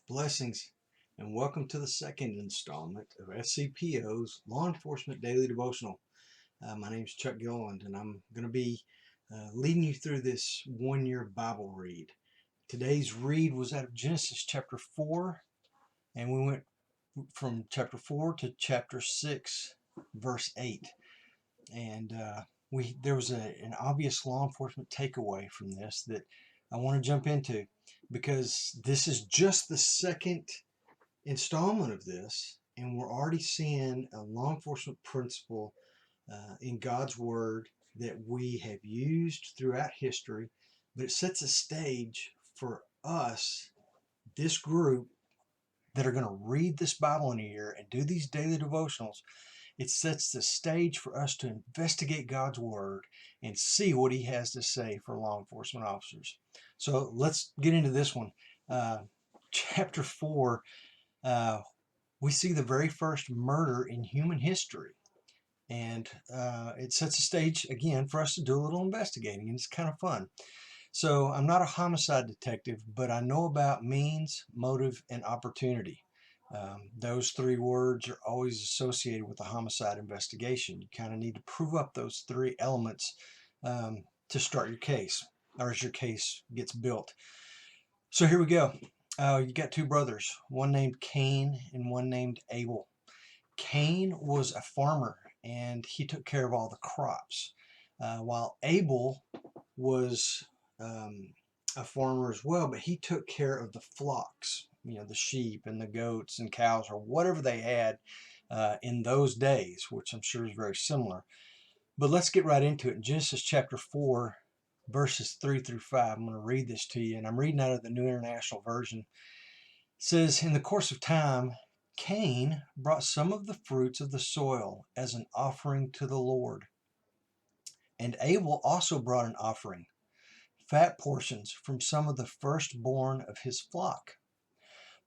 Blessings, and welcome to the second installment of SCPO's Law Enforcement Daily Devotional. My name is Chuck Gilliland, and I'm going to be leading you through this one-year Bible read. Today's read was out of Genesis chapter 4, and we went from chapter 4 to chapter 6, verse 8. And there was an obvious law enforcement takeaway from this that I want to jump into, because this is just the second installment of this, and we're already seeing a law enforcement principle in God's Word that we have used throughout history, but it sets a stage for us, this group that are going to read this Bible in a year and do these daily devotionals. It sets the stage for us to investigate God's Word and see what He has to say for law enforcement officers. So let's get into this one. Chapter 4, we see the very first murder in human history. And it sets a stage, again, for us to do a little investigating, and it's kind of fun. So I'm not a homicide detective, but I know about means, motive, and opportunity. Those three words are always associated with a homicide investigation. You kind of need to prove up those three elements to start your case, or as your case gets built. So here we go. You got two brothers, one named Cain and one named Abel. Cain was a farmer, and he took care of all the crops, while Abel was a farmer as well, but he took care of the flocks, the sheep and the goats and cows, or whatever they had in those days, which I'm sure is very similar. But let's get right into it. In Genesis chapter 4, verses 3 through 5, I'm going to read this to you, and I'm reading out of the New International Version. It says, "In the course of time, Cain brought some of the fruits of the soil as an offering to the Lord. And Abel also brought an offering, fat portions from some of the firstborn of his flock.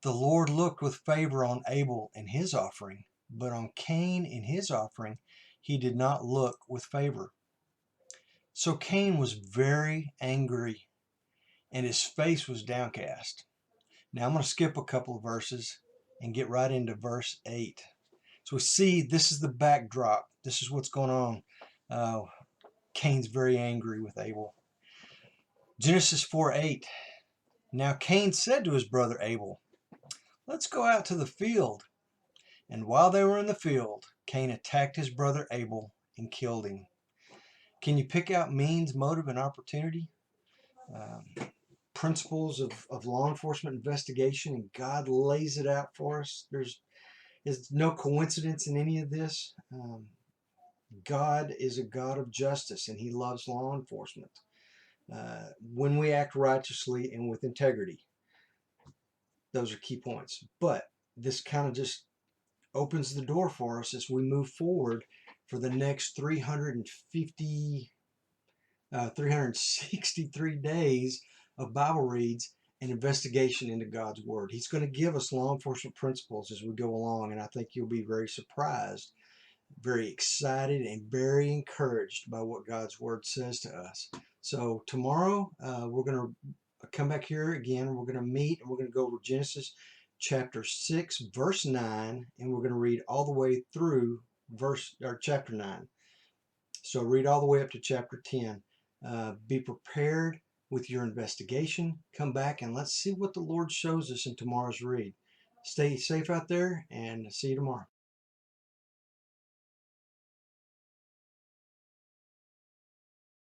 The Lord looked with favor on Abel and his offering, but on Cain and his offering He did not look with favor. So Cain was very angry, and his face was downcast." Now I'm going to skip a couple of verses and get right into verse 8. So we see this is the backdrop. This is what's going on. Cain's very angry with Abel. Genesis 4:8. "Now Cain said to his brother Abel, 'Let's go out to the field.' And while they were in the field, Cain attacked his brother Abel and killed him." Can you pick out means, motive, and opportunity? Principles of law enforcement investigation, and God lays it out for us. There's no coincidence in any of this. God is a God of justice, and He loves law enforcement. When we act righteously and with integrity, those are key points. But this kind of just opens the door for us as we move forward for the next 363 days of Bible reads and investigation into God's Word. He's going to give us law enforcement principles as we go along, and I think you'll be very surprised, very excited, and very encouraged by what God's Word says to us. So tomorrow we're going to come back here again. We're going to meet, and we're going to go over Genesis chapter 6, verse 9, and we're going to read all the way through chapter 9. So read all the way up to chapter 10. Be prepared with your investigation. Come back and let's see what the Lord shows us in tomorrow's read. Stay safe out there, and see you tomorrow.